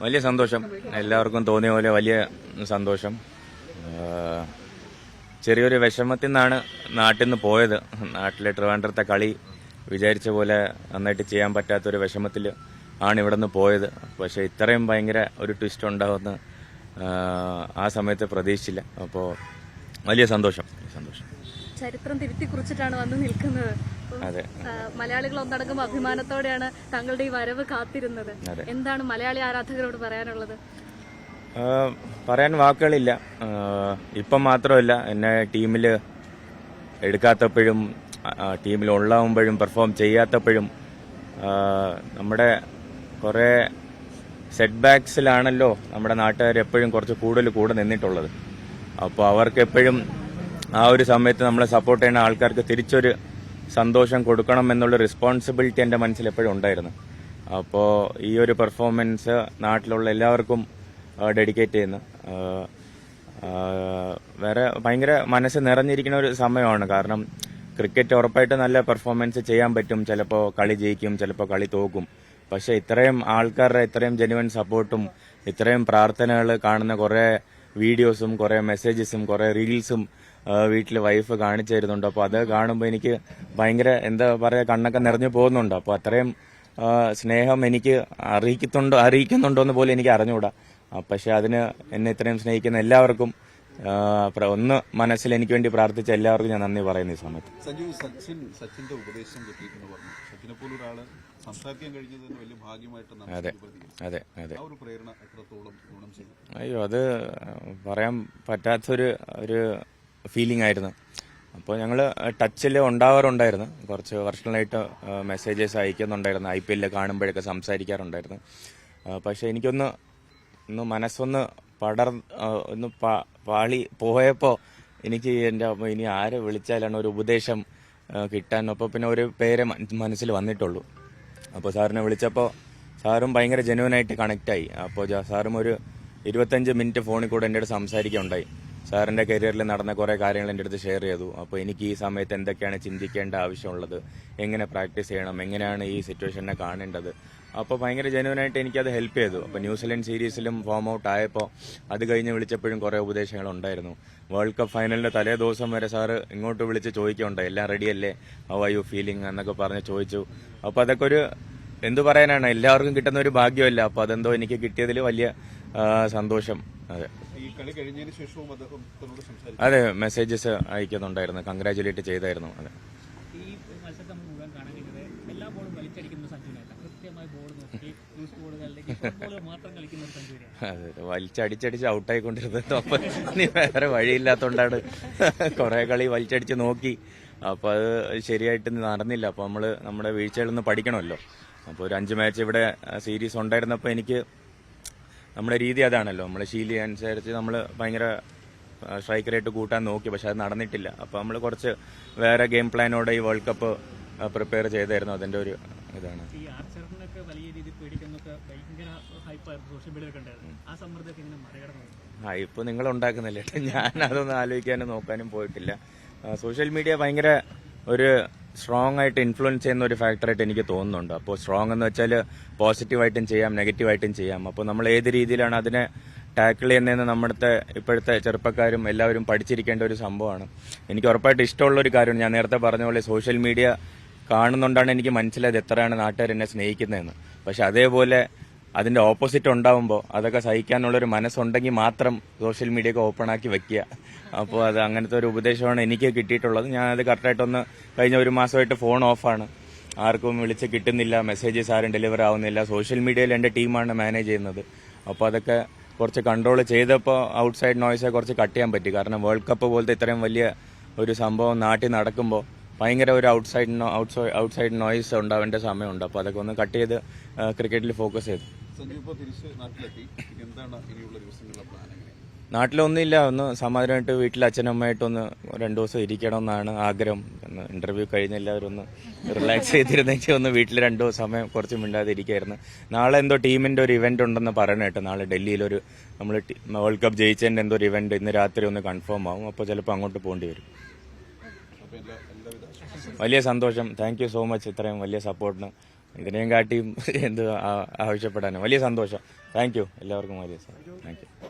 വലിയ സന്തോഷം, എല്ലാവർക്കും തോന്നിയ പോലെ വലിയ സന്തോഷം. ചെറിയൊരു വിഷമത്തിൽ നിന്നാണ് നാട്ടിൽ നിന്ന് പോയത്. നാട്ടിലെ ട്രിവാൻഡ്രത്തെ കളി വിചാരിച്ച പോലെ നന്നായിട്ട് ചെയ്യാൻ പറ്റാത്തൊരു വിഷമത്തിൽ ആണ് ഇവിടെ നിന്ന് പോയത്. പക്ഷെ ഇത്രയും ഭയങ്കര ഒരു ട്വിസ്റ്റ് ഉണ്ടാവുമെന്ന് ആ സമയത്ത് പ്രതീക്ഷിച്ചില്ല. അപ്പോൾ വലിയ സന്തോഷം. ചരിത്രം തിരുത്തി കുറിച്ചിട്ടാണ് വന്ന് നിൽക്കുന്നത്. അതെ, മലയാളികൾ ഒന്നടങ്കം അഭിമാനത്തോടെയാണ് താങ്കളുടെ ഈ വരവ് കാത്തിരുന്നത്. എന്താണ് മലയാളി ആരാധകരോട് പറയാനുള്ളത്? പറയാൻ വാക്കുകളില്ല. ഇപ്പം മാത്രമല്ല, എന്നെ ടീമിൽ എടുക്കാത്തപ്പോഴും ടീമിൽ ഉള്ളാവുമ്പോഴും പെർഫോം ചെയ്യാത്തപ്പോഴും നമ്മുടെ കുറേ സെറ്റ് ബാക്സിലാണല്ലോ നമ്മുടെ നാട്ടുകാർ എപ്പോഴും കുറച്ച് കൂടുതൽ കൂടെ നിന്നിട്ടുള്ളത്. അപ്പോൾ അവർക്ക് എപ്പോഴും ആ ഒരു സമയത്ത് നമ്മളെ സപ്പോർട്ട് ചെയ്യുന്ന ആൾക്കാർക്ക് തിരിച്ചൊരു സന്തോഷം കൊടുക്കണം എന്നുള്ള റെസ്പോൺസിബിലിറ്റി എൻ്റെ മനസ്സിൽ എപ്പോഴും ഉണ്ടായിരുന്നു. അപ്പോൾ ഈ ഒരു പെർഫോമൻസ് നാട്ടിലുള്ള എല്ലാവർക്കും ഡെഡിക്കേറ്റ് ചെയ്യുന്നു. വേറെ ഭയങ്കര മനസ്സ് നിറഞ്ഞിരിക്കുന്ന ഒരു സമയമാണ്. കാരണം ക്രിക്കറ്റ് ഉറപ്പായിട്ട് നല്ല പെർഫോമൻസ് ചെയ്യാൻ പറ്റും. ചിലപ്പോൾ കളി ജയിക്കും, ചിലപ്പോൾ കളി തോക്കും. പക്ഷെ ഇത്രയും ആൾക്കാരുടെ ഇത്രയും ജെന്യുവൻ സപ്പോർട്ടും ഇത്രയും പ്രാർത്ഥനകൾ കാണുന്ന കുറേ വീഡിയോസും കുറേ മെസ്സേജസും കുറേ റീൽസും വീട്ടിൽ വൈഫ് കാണിച്ചു തരുന്നുണ്ട്. അപ്പോൾ അത് കാണുമ്പോൾ എനിക്ക് ഭയങ്കര എന്താ പറയുക, കണ്ണൊക്കെ നിറഞ്ഞു പോകുന്നുണ്ട്. അപ്പോൾ അത്രയും സ്നേഹം എനിക്ക് അറിയിക്കുന്നുണ്ടോ എന്ന് പോലും എനിക്ക് അറിഞ്ഞുകൂടാ. പക്ഷെ അതിന് എന്നെ ഇത്രയും സ്നേഹിക്കുന്ന എല്ലാവർക്കും ഒന്ന് മനസ്സിൽ എനിക്ക് വേണ്ടി പ്രാർത്ഥിച്ച എല്ലാവർക്കും ഞാൻ നന്ദി പറയുന്നു ഈ സമയത്ത്. സച്ചിന്റെ ഉപദേശം കിട്ടിയെന്ന് പറഞ്ഞു. സച്ചിനെ പോലൊരാള് സംസാരിക്കാൻ കഴിഞ്ഞത് വലിയ ഭാഗ്യമായിട്ട്. അതെ അതെ അതെ. ആ ഒരു പ്രേരണ എത്രത്തോളം ഗുണം ചെയ്തു? അയ്യോ, അത് പറയാൻ പറ്റാത്തൊരു ഫീലിംഗ് ആയിരുന്നു. അപ്പോൾ ഞങ്ങൾ ടച്ചിൽ ഉണ്ടാവാറുണ്ടായിരുന്നു. കുറച്ച് വർഷങ്ങളായിട്ട് മെസ്സേജസ് അയക്കുന്നുണ്ടായിരുന്നു. IPL കാണുമ്പോഴൊക്കെ സംസാരിക്കാറുണ്ടായിരുന്നു. പക്ഷെ എനിക്കൊന്ന് മനസ്സൊന്ന് ഒന്ന് പാളി പോയപ്പോൾ എനിക്ക് എൻ്റെ ഇനി ആരെ വിളിച്ചാലാണ് ഒരു ഉപദേശം കിട്ടാൻ. അപ്പോൾ പിന്നെ ഒരു പേരെ മനസ്സിൽ വന്നിട്ടുള്ളൂ. അപ്പോൾ സാറിനെ വിളിച്ചപ്പോൾ സാറും ഭയങ്കര ജെന്യുവനായിട്ട് കണക്റ്റായി. അപ്പോൾ സാറും ഒരു 25 മിനിറ്റ് ഫോണിൽ കൂടെ എൻ്റെ അടുത്ത് സംസാരിക്കുകയുണ്ടായി. സാറിൻ്റെ കരിയറിൽ നടന്ന കുറേ കാര്യങ്ങൾ എൻ്റെ അടുത്ത് ഷെയർ ചെയ്തു. അപ്പോൾ എനിക്ക് ഈ സമയത്ത് എന്തൊക്കെയാണ് ചിന്തിക്കേണ്ട ആവശ്യമുള്ളത്, എങ്ങനെ പ്രാക്ടീസ് ചെയ്യണം, എങ്ങനെയാണ് ഈ സിറ്റുവേഷനെ കാണേണ്ടത്. അപ്പോൾ ഭയങ്കര ജെന്യുവനായിട്ട് എനിക്കത് ഹെൽപ്പ് ചെയ്തു. അപ്പോൾ ന്യൂസിലൻഡ് സീരീസിലും ഫോം ഔട്ട് ആയപ്പോൾ അത് കഴിഞ്ഞ് വിളിച്ചപ്പോഴും കുറേ ഉപദേശങ്ങളുണ്ടായിരുന്നു. വേൾഡ് കപ്പ് ഫൈനലിൻ്റെ തലേ ദിവസം വരെ സാറ് ഇങ്ങോട്ട് വിളിച്ച് ചോദിക്കുകയുണ്ടായി, എല്ലാം റെഡിയല്ലേ, ഹൗ ആർ യു ഫീലിംഗ് എന്നൊക്കെ പറഞ്ഞ് ചോദിച്ചു. അപ്പോൾ അതൊക്കെ ഒരു എന്തു പറയാനാണ്, എല്ലാവർക്കും കിട്ടുന്ന ഒരു ഭാഗ്യമല്ല. അപ്പോൾ അതെന്തോ എനിക്ക് കിട്ടിയതിൽ വലിയ സന്തോഷം. അതെ, ഈ കളി കഴിഞ്ഞതിന് ശേഷവും അതെ മെസ്സേജസ് അയക്കുന്നുണ്ടായിരുന്നു, കൺഗ്രാജുലേറ്റ് ചെയ്തായിരുന്നു. അതെ, അതെ വലിച്ചടിച്ചടിച്ച് ഔട്ടായിക്കൊണ്ടിരുന്നത്. അപ്പം ഇനി വേറെ വഴിയില്ലാത്തതുകൊണ്ടാണ് കുറേ കളി വലിച്ചടിച്ച് നോക്കി. അപ്പോൾ അത് ശരിയായിട്ട് നടന്നില്ല. അപ്പോൾ നമ്മുടെ വീഴ്ചകളിൽ നിന്ന് പഠിക്കണമല്ലോ. അപ്പോൾ ഒരു 5 മാച്ച് ഇവിടെ സീരീസ് ഉണ്ടായിരുന്നപ്പോൾ എനിക്ക് നമ്മുടെ രീതി അതാണല്ലോ, നമ്മുടെ ശീലി അനുസരിച്ച് നമ്മൾ ഭയങ്കര സ്ട്രൈക്ക് റേറ്റ് കൂട്ടാൻ നോക്കി. പക്ഷെ അത് നടന്നിട്ടില്ല. അപ്പോൾ നമ്മൾ കുറച്ച് വേറെ ഗെയിം പ്ലാനോടെ ഈ വേൾഡ് കപ്പ് പ്രിപ്പയർ ചെയ്തായിരുന്നു. അതിൻ്റെ ഒരു ഇതാണ്. ഇപ്പോൾ നിങ്ങൾ ഉണ്ടാക്കുന്നില്ലേ, ഞാൻ അതൊന്നും ആലോചിക്കാനും നോക്കാനും പോയിട്ടില്ല. സോഷ്യൽ മീഡിയ ഭയങ്കര ഒരു സ്ട്രോങ് ആയിട്ട് ഇൻഫ്ലുവൻസ് ചെയ്യുന്ന ഒരു ഫാക്ടറായിട്ട് എനിക്ക് തോന്നുന്നുണ്ട്. അപ്പോൾ സ്ട്രോങ് എന്ന് വെച്ചാൽ പോസിറ്റീവായിട്ടും ചെയ്യാം, നെഗറ്റീവായിട്ടും ചെയ്യാം. അപ്പോൾ നമ്മൾ ഏത് രീതിയിലാണ് അതിനെ ടാക്കിൾ ചെയ്യുന്നതെന്ന് ഇപ്പോഴത്തെ ചെറുപ്പക്കാരും എല്ലാവരും പഠിച്ചിരിക്കേണ്ട ഒരു സംഭവമാണ്. എനിക്ക് ഉറപ്പായിട്ട് ഇഷ്ടമുള്ള ഒരു കാര്യമാണ്. ഞാൻ നേരത്തെ പറഞ്ഞ പോലെ സോഷ്യൽ മീഡിയ കാണുന്നുണ്ടാണ് എനിക്ക് മനസ്സിലായത് എത്രയാണ് നാട്ടുകാർ എന്നെ സ്നേഹിക്കുന്നതെന്ന്. പക്ഷെ അതേപോലെ അതിന്റെ ഓപ്പോസിറ്റ് ഉണ്ടാവുമ്പോൾ അതൊക്കെ സഹിക്കാനുള്ളൊരു മനസ്സുണ്ടെങ്കിൽ മാത്രം സോഷ്യൽ മീഡിയ ഓപ്പൺ ആക്കി വെക്കുക. അപ്പോൾ അത് അങ്ങനത്തെ ഒരു ഉപദേശമാണ് എനിക്ക് കിട്ടിയിട്ടുള്ളത്. ഞാനത് കറക്റ്റായിട്ടൊന്ന് കഴിഞ്ഞ 1 മാസമായിട്ട് ഫോൺ ഓഫാണ്, ആർക്കും വിളിച്ച് കിട്ടുന്നില്ല, മെസ്സേജസ് ആരും ഡെലിവർ ആവുന്നില്ല. സോഷ്യൽ മീഡിയയിൽ എൻ്റെ ടീമാണ് മാനേജ് ചെയ്യുന്നത്. അപ്പോൾ അതൊക്കെ കുറച്ച് കൺട്രോൾ ചെയ്തപ്പോൾ ഔട്ട്സൈഡ് നോയ്സ് കുറച്ച് കട്ട് ചെയ്യാൻ പറ്റി. കാരണം വേൾഡ് കപ്പ് പോലത്തെ ഇത്രയും വലിയ ഒരു സംഭവം നാട്ടിൽ നടക്കുമ്പോൾ ഭയങ്കര ഒരു ഔട്ട്സൈഡ് നോയ്സ് ഉണ്ടാവേണ്ട സമയമുണ്ട്. അപ്പോൾ അതൊക്കെ ഒന്ന് കട്ട് ചെയ്ത് ക്രിക്കറ്റിൽ ഫോക്കസ് ചെയ്തു. നാട്ടിലൊന്നുമില്ല, ഒന്ന് സമാധാനമായിട്ട് വീട്ടിൽ അച്ഛനമ്മയായിട്ടൊന്ന് 2 ദിവസം ഇരിക്കണം എന്നാണ് ആഗ്രഹം. ഇന്റർവ്യൂ കഴിഞ്ഞ എല്ലാവരും ഒന്ന് റിലാക്സ് ചെയ്തിരുന്നെങ്കിൽ ഒന്ന് വീട്ടിൽ 2 ദിവസം സമയം കുറച്ച് മിണ്ടാതെ ഇരിക്കായിരുന്നു. നാളെ എന്തോ ടീമിന്റെ ഒരു ഇവന്റ് ഉണ്ടെന്ന് പറയണേട്ടോ. നാളെ ഡൽഹിയിലൊരു നമ്മൾ വേൾഡ് കപ്പ് ജയിച്ചതിന്റെ എന്തോ ഒരു ഇവന്റ് ഇന്ന് രാത്രി ഒന്ന് കൺഫേം ആവും. അപ്പോൾ ചിലപ്പോൾ അങ്ങോട്ട് പോകേണ്ടി വരും. വലിയ സന്തോഷം. താങ്ക് യു സോ മച്ച് ഇത്രയും വലിയ സപ്പോർട്ടിന്. ഇതിനെയും കാട്ടിയും എന്ത് ആവശ്യപ്പെടാനും വലിയ സന്തോഷം. താങ്ക് യു എല്ലാവർക്കും വലിയ താങ്ക് യു.